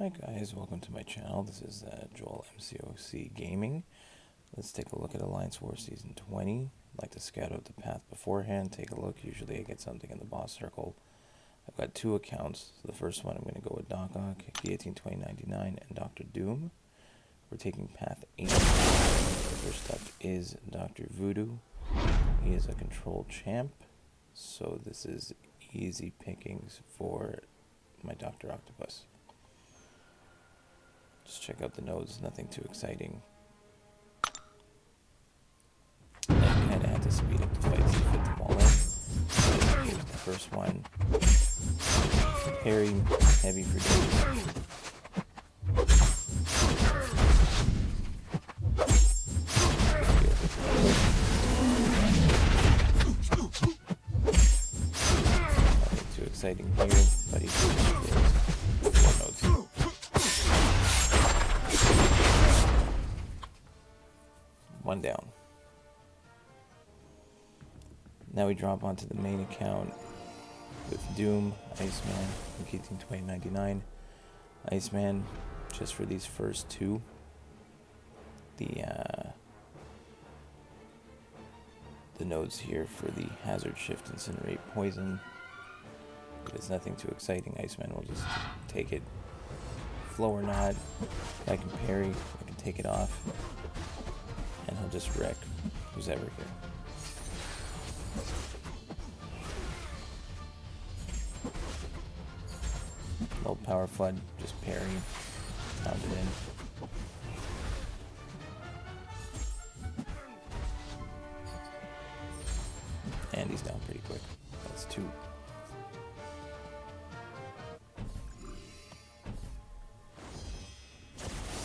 Hi guys, welcome to my channel. This is Joel MCOC Gaming. Let's take a look at Alliance War Season 20. I'd like to scout out the path beforehand, take a look. Usually I get something in the boss circle. I've got two accounts. The first one I'm going to go with MCOC, Guillotine 2099, and Dr. Doom. We're taking path 8. The first up is Dr. Voodoo. He is a control champ, so this is easy pickings for my Dr. Octopus. Just check out the nodes, nothing too exciting. I kind of had to speed up the fights to fit them all in. So here's the first one. Parry, heavy for days. Nothing too exciting here, but he just 4 nodes. One down. Now we drop onto the main account with Doom, Iceman, and Guillotine 2099. Iceman, just for these first two. The nodes here for the Hazard Shift, Incinerate, Poison. If it's nothing too exciting, Iceman will just take it. Flow or not, if I can parry, I can take it off. And he'll just wreck who's ever here. Low power flood, just parry, pound it in. And he's down pretty quick. That's 2.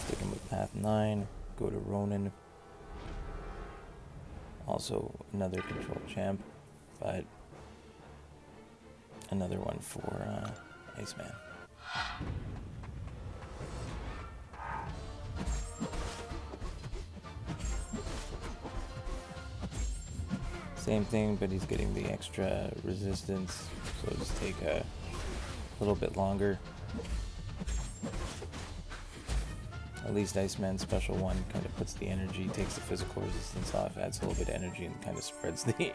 Sticking with path 9, go to Ronin. Also another control champ, but another one for Iceman. Same thing, but he's getting the extra resistance, so it'll just take a little bit longer. At least Iceman's special one kind of puts the energy, takes the physical resistance off, adds a little bit of energy, and kind of spreads the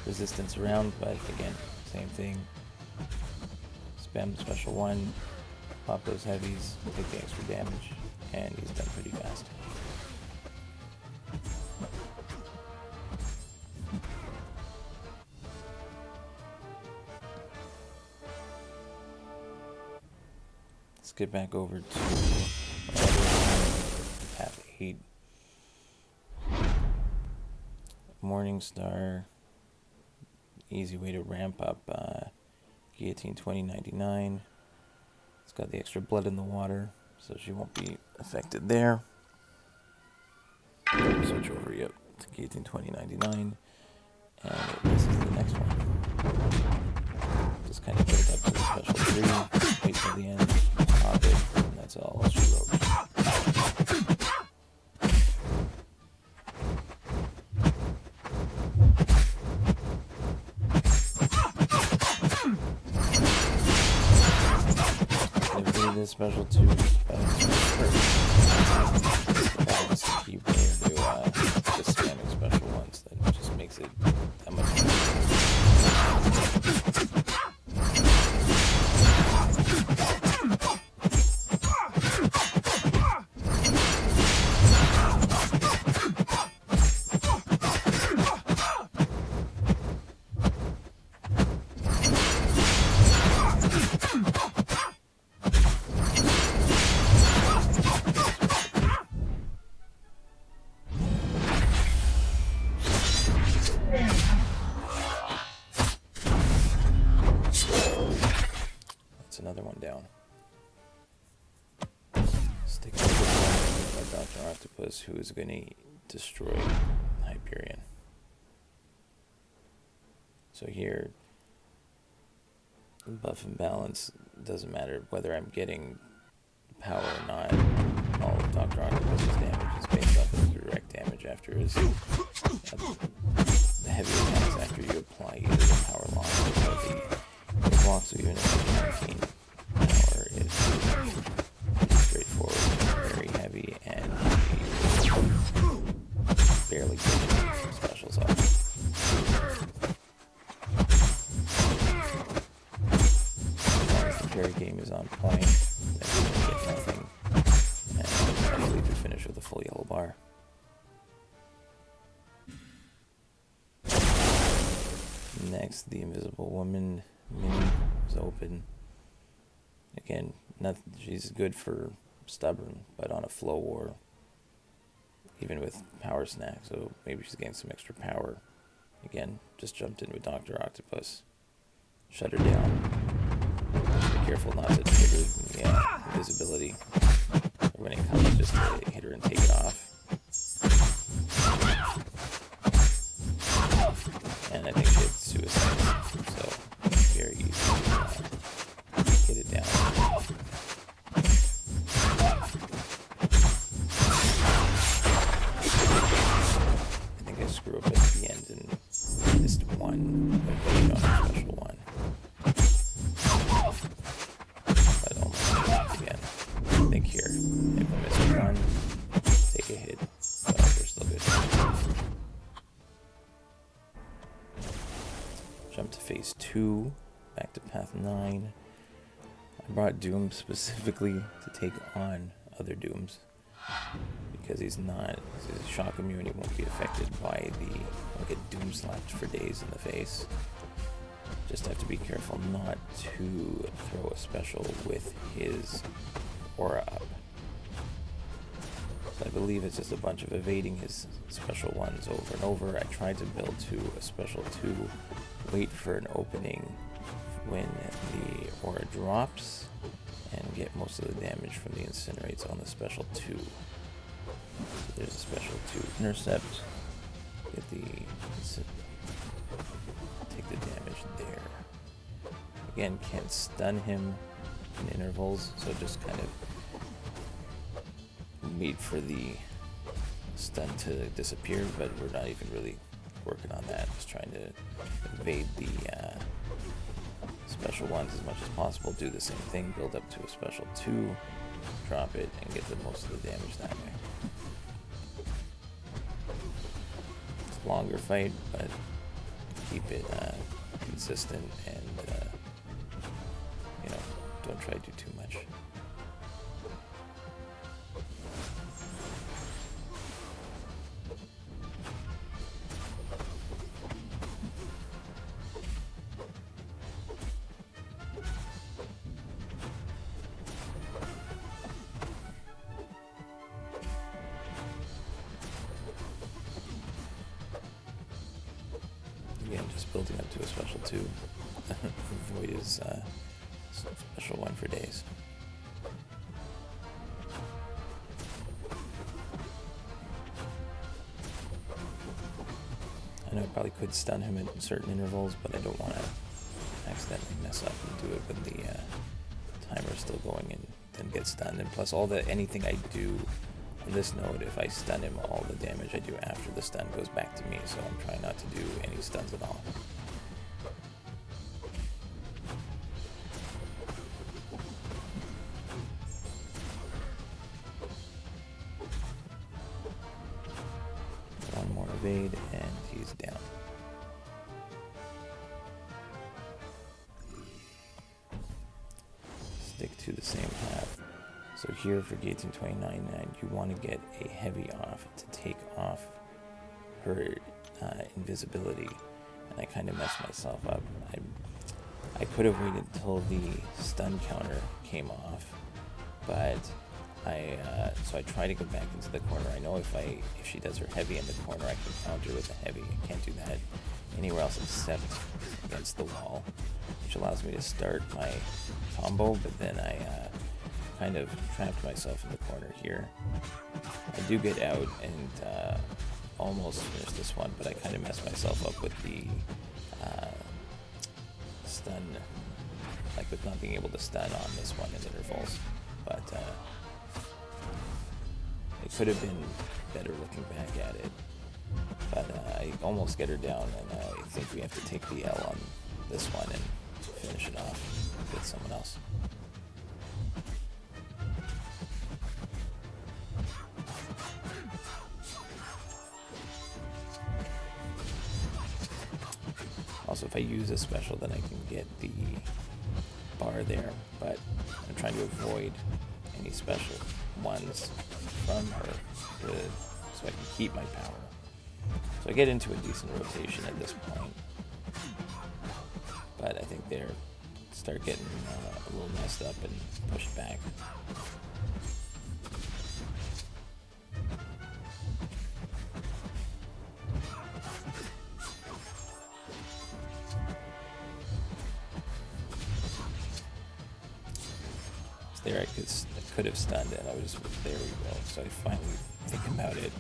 resistance around. But again, same thing. Spam the special one, pop those heavies, take the extra damage, and he's done pretty fast. Let's get back over to path 8. Morningstar, easy way to ramp up Guillotine 2099. It's got the extra blood in the water, so she won't be affected there. Switch over, to Guillotine 2099, and this is the next one. Just kind of build up to the special 3, wait till the end, pop it, and that's all she wrote. This special 2 just to keep there to just spamming special ones, that just makes it that much another one down. Sticking with this one, Dr. Octopus, who is going to destroy Hyperion. So here, buff and balance, doesn't matter whether I'm getting power or not. All of Dr. Octopus's damage is based off his direct damage after his the heavy attacks after you apply either the power loss or the block, so even if it's 19 power, it's one point, then he's going to get nothing, and probably to finish with a full yellow bar. Next, the Invisible Woman mini is open. Again, she's good for stubborn, but on a flow war, even with power snack, so maybe she's getting some extra power. Again, just jumped in with Dr. Octopus. Shut her down. Just be careful not to trigger invisibility. Or when it comes, just to hit her and take it off. And I think she had suicides, so very easy to get it down. I think I screw up at the end and missed one, on a special one. But almost missed it again. I think here, if I miss one, take a hit, but we're still good. Jump to phase 2, back to path 9. I brought Doom specifically to take on other Dooms, because he's shock immune, he won't be affected by won't get Doom slapped for days in the face. Just have to be careful not to throw a special with his aura up. So I believe it's just a bunch of evading his special ones over and over. I tried to build to a special 2, wait for an opening when the aura drops, and get most of the damage from the incinerates on the special 2. So there's a special 2 intercept, take the damage there. Again, can't stun him in intervals, so just kind of wait for the stun to disappear, but we're not even really working on that. Just trying to evade the special ones as much as possible, do the same thing, build up to a special 2, drop it, and get the most of the damage that way. It's a longer fight, but keep it consistent and don't try to do too much. Again, just building up to a special 2. Avoid his special 1 for days. I know I probably could stun him at certain intervals, but I don't want to accidentally mess up and do it when the timer's still going and then get stunned. And plus, anything I do on this node, if I stun him, all the damage I do after the stun goes back to me, so I'm trying not to do any stuns at all. One more evade and he's down. Stick to the same path. So here for gates in 29.9, you want to get a heavy off to take off her invisibility, and I kind of messed myself up. I could have waited until the stun counter came off, but so I try to go back into the corner. I know if she does her heavy in the corner, I can counter with the heavy. I can't do that anywhere else except against the wall, which allows me to start my combo, but then I kind of trapped myself in the corner here. I do get out and almost finish this one, but I kind of messed myself up with the stun, like with not being able to stun on this one in intervals. But it could have been better looking back at it. But I almost get her down, and I think we have to take the L on this one and finish it off with someone else. Also, if I use a special, then I can get the bar there, but trying to avoid any special ones from her so I can keep my power. So I get into a decent rotation at this point. But I think they're start getting a little messed up and pushed back. So there I could have stunned it. There we go. So I finally think about it.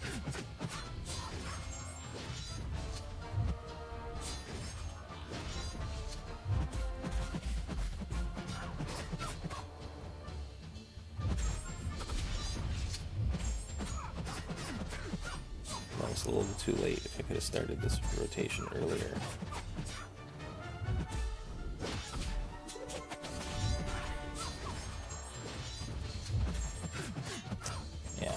A little too late. If I could have started this rotation earlier. Yeah.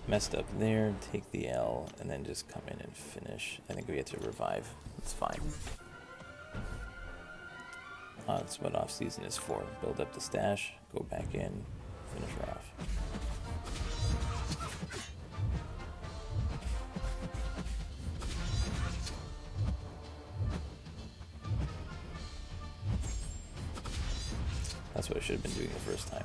Messed up there, take the L, and then just come in and finish. I think we had to revive. It's fine. That's what off season is for. Build up the stash, go back in, finish her off. That's what I should have been doing the first time.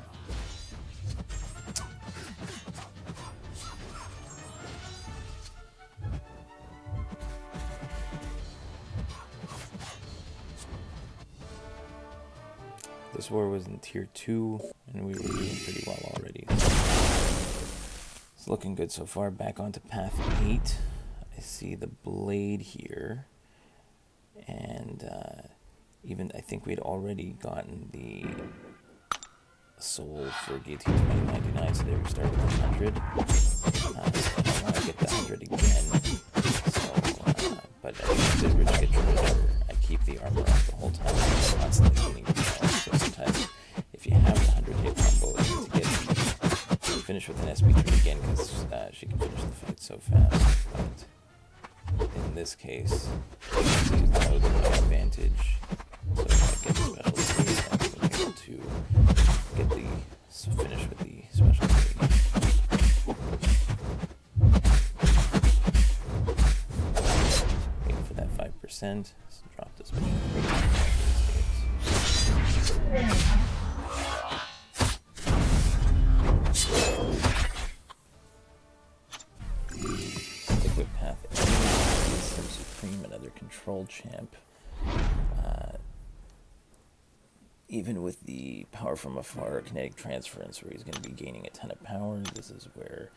This war was in tier 2, and we were doing pretty well already. It's looking good so far. Back onto path 8. I see the blade here, and even I think we'd already gotten the soul for GT 2099, so there we start with 100. I want to get the 100 again, so, but I think the rich get richer. I keep the armor up the whole time, so I'm constantly getting more. So sometimes, if you have the 100 hit combo, you need to finish with an SB3 again, because she can finish the fight so fast. But in this case, I use the mode to my advantage. So if I get the special speed, I'm able to get the finish with the special speed. Waiting for that 5%. So drop the special Stick with path A. Some Supreme, another control champ. Even with the power from afar kinetic transference, where he's going to be gaining a ton of power, this is where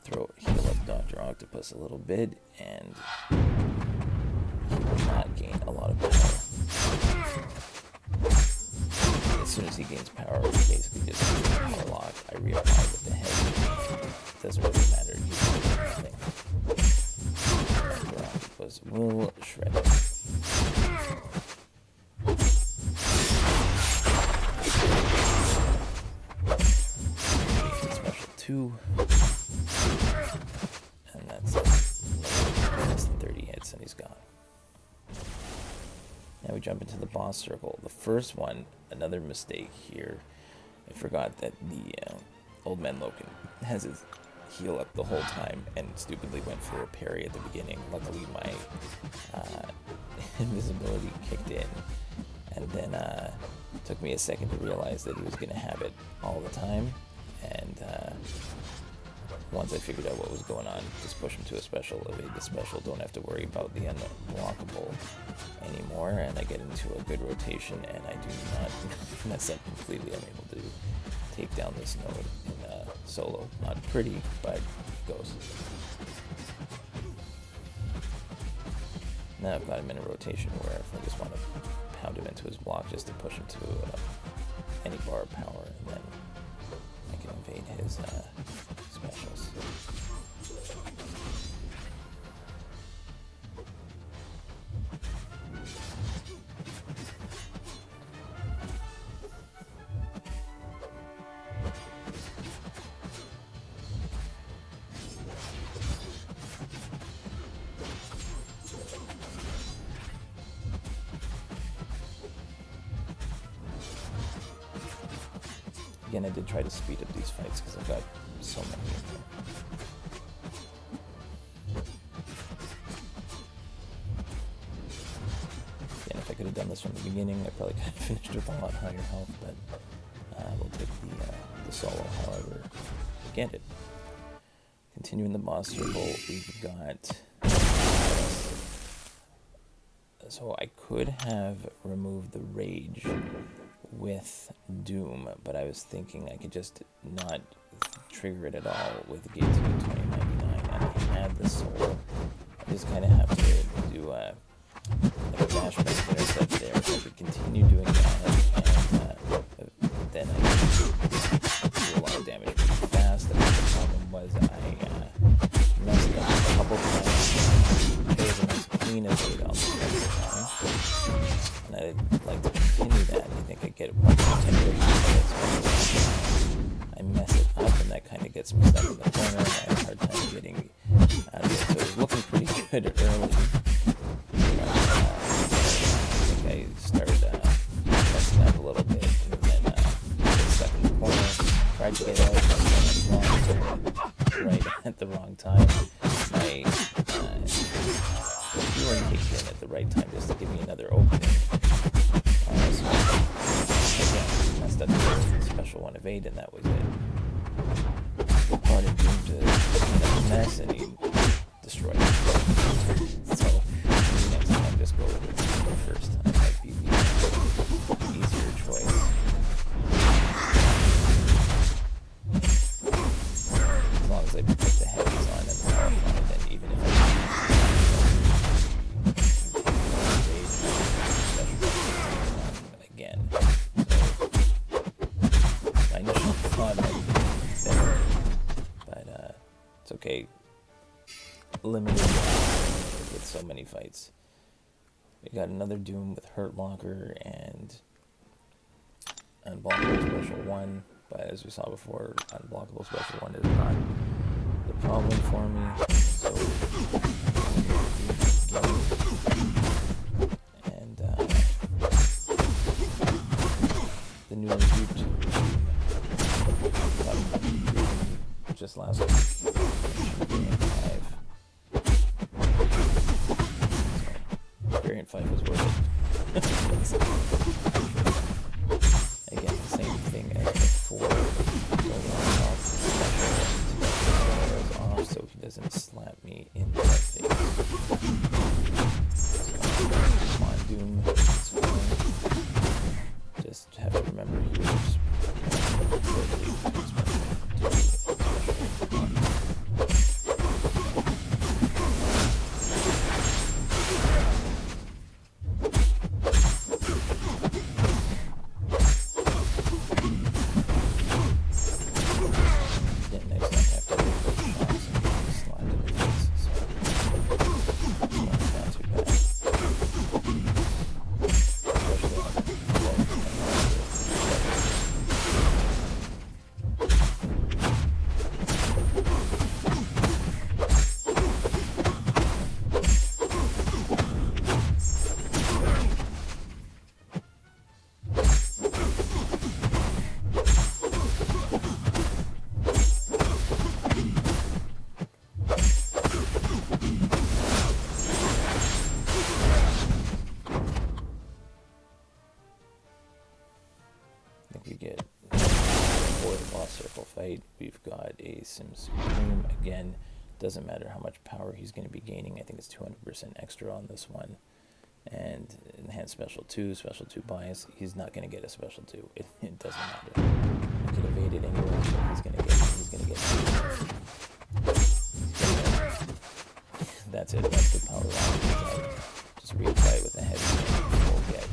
heal up Dr. Octopus a little bit, and he will not gain a lot of power. As soon as he gains power, he basically just uses the power lock. I reapply with the head. It doesn't really matter. He's doing nothing. Dr. Octopus will shred it. Special 2. And that's less than 30 hits and he's gone. Now we jump into the boss circle. The first one, another mistake here. I forgot that the old man Loken has his heal up the whole time and stupidly went for a parry at the beginning. Luckily my invisibility kicked in, and then took me a second to realize that he was going to have it all the time, and once I figured out what was going on, just push him to a special, evade the special, don't have to worry about the unblockable anymore, and I get into a good rotation, and I do not mess up completely. I'm able to take down this node in solo. Not pretty, but it goes. Now I've got him in a rotation where if I just want to pound him into his block just to push him to any bar of power, and then I can evade his specials. Again, I did try to speed up these fights because I've got so many of them. Again, if I could have done this from the beginning, I probably could have finished with a lot higher health, but we'll take the solo, however we get it. Continuing the boss circle, we've got... So I could have removed the rage with Doom, but I was thinking I could just not trigger it at all with Gate 2 2099, and I had the soul. I just kind of have to do like a dash back that I said there, so I could continue doing that, and then I could do a lot of damage pretty fast. And the problem was I messed up a couple times. It was a nice clean evade on the special one, and I'd like to continue that. I think I get 1 I mess it up, and that kind of gets me stuck in the corner, and I have a hard time getting out of it. So it was looking pretty good early, but I think I started messing up a little bit, and then got stuck in the corner, tried to get out, right at the wrong time. My healing kicked in at the right time just to give me another opening. So again, messed up the special one evade, and that was it. Wanted Doom to clean up the mess, and he destroyed it. So maybe next time, just go with it the first time. Might be the easier choice. As long as I put the heavies on and power fine, then even if I again. So my initial thought might be better, but it's okay. Limited with so many fights. We got another Doom with Hurt Locker and Unblockable Special 1, but as we saw before, Unblockable Special 1 is not the problem for me. So and the newly duped just last week, Variant 5 was worth it. Again, the same thing as before. Going off special off so he doesn't slap me in the face. So, come on, Doom, it's fine. Just have to remember healers. We've got a Sim Supreme. Again, doesn't matter how much power he's going to be gaining. I think it's 200% extra on this one. And Enhanced Special 2, Special 2 Bias. He's not going to get a Special 2. It doesn't matter. I could evade it anyway, but he's going to get That's it. That's the power line. Just retry it with a heavy and we'll get.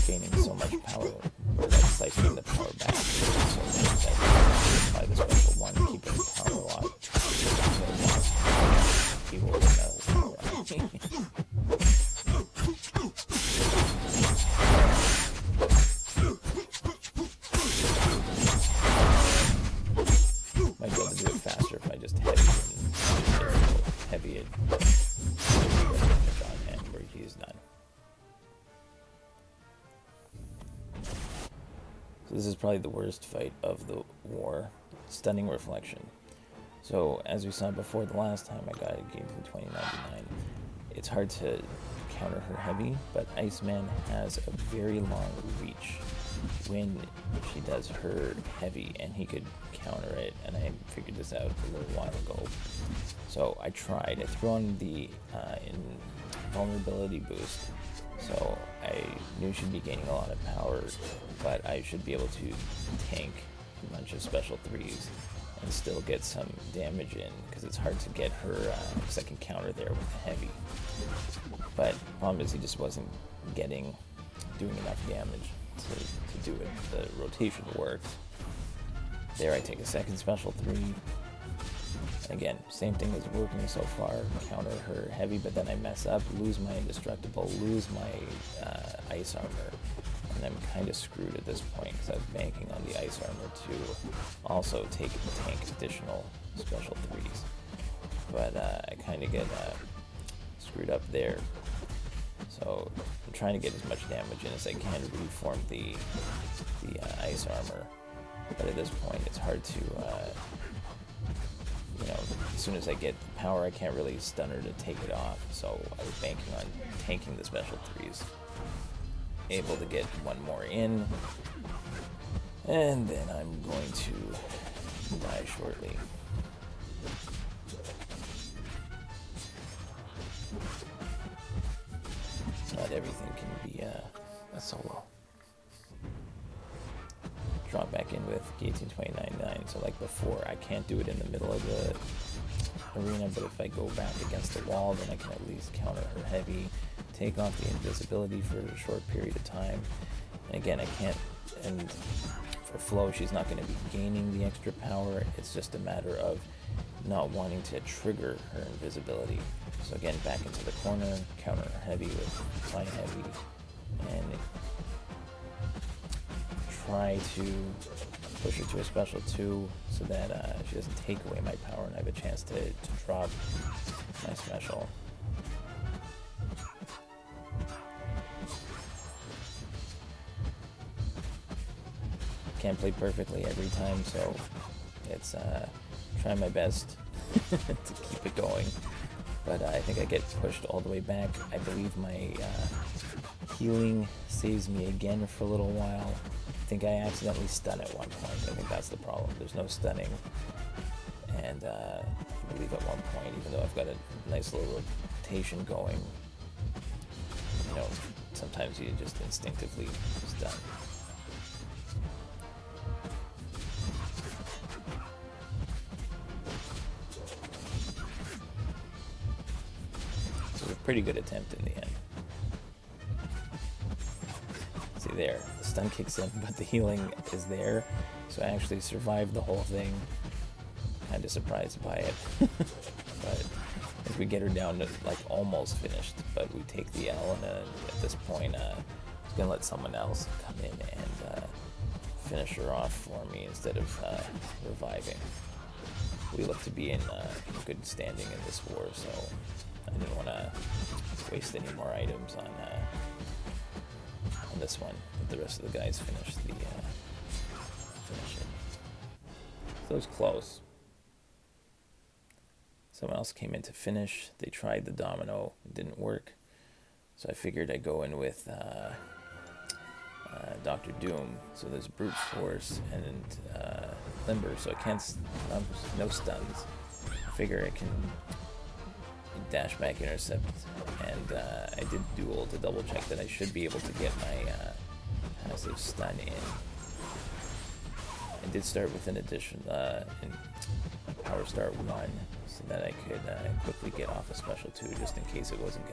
Gaining so much power, we're like siphoning the power back so much that by the special one, keeping the power locked. So this is probably the worst fight of the war. Stunning Reflection. So as we saw before, the last time I got a game from 2099, it's hard to counter her heavy, but Iceman has a very long reach when she does her heavy, and he could counter it, and I figured this out a little while ago. So I tried. I threw on the invulnerability boost, so I knew she'd be gaining a lot of power, but I should be able to tank a bunch of special 3s and still get some damage in, because it's hard to get her second counter there with the heavy. But the problem is he just wasn't doing enough damage to do it. The rotation worked. There I take a second special 3. Again, same thing is working so far. Counter her heavy, but then I mess up, lose my indestructible, lose my ice armor, and I'm kind of screwed at this point because I was banking on the ice armor to also tank additional special 3s. But I kind of get screwed up there. So I'm trying to get as much damage in as I can to reform the ice armor. But at this point, it's hard to, as soon as I get the power, I can't really stun her to take it off. So I was banking on tanking the special 3s. Able to get one more in. And then I'm going to die shortly. Not everything can be a solo. Drop back in with Guillotine 2099. So like before, I can't do it in the middle of the arena, but if I go back against the wall, then I can at least counter her heavy, take off the invisibility for a short period of time. And again, I can't, and for Flo, she's not going to be gaining the extra power. It's just a matter of not wanting to trigger her invisibility. So again, back into the corner, counter her heavy with my heavy, and try to push her to a special 2 so that she doesn't take away my power and I have a chance to drop my special. Can't play perfectly every time, so it's trying my best to keep it going. But I think I get pushed all the way back. I believe my healing saves me again for a little while. I think I accidentally stun at one point. I think that's the problem. There's no stunning. And I believe at one point, even though I've got a nice little rotation going, sometimes you just instinctively stun. So it was a pretty good attempt in the end. See there, the stun kicks in, but the healing is there, so I actually survived the whole thing. Kind of surprised by it, but I think we get her down to like almost finished, but we take the L, and at this point, I was gonna let someone else come in and finish her off for me instead of reviving. We look to be in good standing in this war, so I didn't want to waste any more items on this one. But the rest of the guys finish it. So it was close. Someone else came in to finish. They tried the domino, it didn't work. So I figured I'd go in with Dr. Doom. So there's brute force and limber, so I can't, no stuns. I figure I can dash back, intercept, and I did duel to double check that I should be able to get my passive stun in. I did start with an addition in Power Start 1 so that I could quickly get off a special 2 just in case it wasn't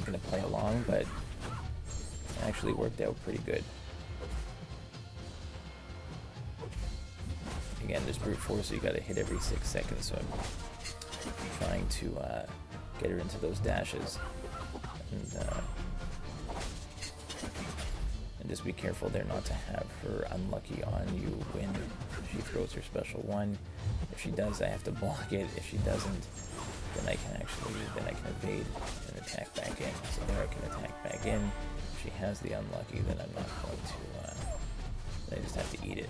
gonna play along, but it actually worked out pretty good. Again, there's brute force, so you gotta hit every 6 seconds, so I'm trying to get her into those dashes, and just be careful there not to have her unlucky on you when she throws her special 1. If she does, I have to block it. If she doesn't, then I can evade and attack back in. So there I can attack back in. If she has the unlucky, then I'm not going to, I just have to eat it.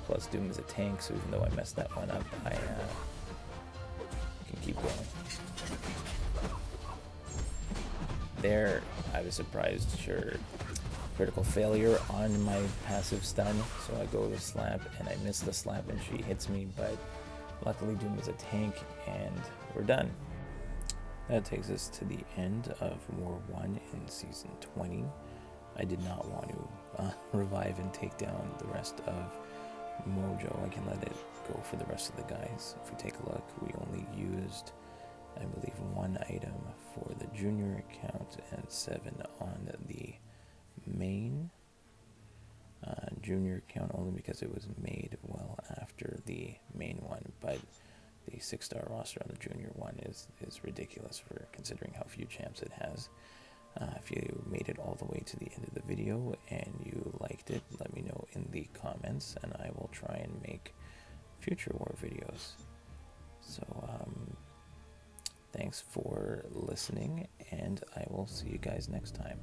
Plus Doom is a tank, so even though I messed that one up, I can keep going. There, I was surprised, sure. Critical failure on my passive stun, so I go to slap and I miss the slap and she hits me, but luckily Doom is a tank and we're done. That takes us to the end of War 1 in Season 20. I did not want to revive and take down the rest of Mojo. I can let it go for the rest of the guys. If we take a look, we only used, I believe, 1 item for the junior account and 7 on the main junior account, only because it was made well after the main one, but the 6-star roster on the junior one is ridiculous for considering how few champs it has. If you made it all the way to the end of the video and you liked it, let me know in the comments and I will try and make future war videos. So thanks for listening and I will see you guys next time.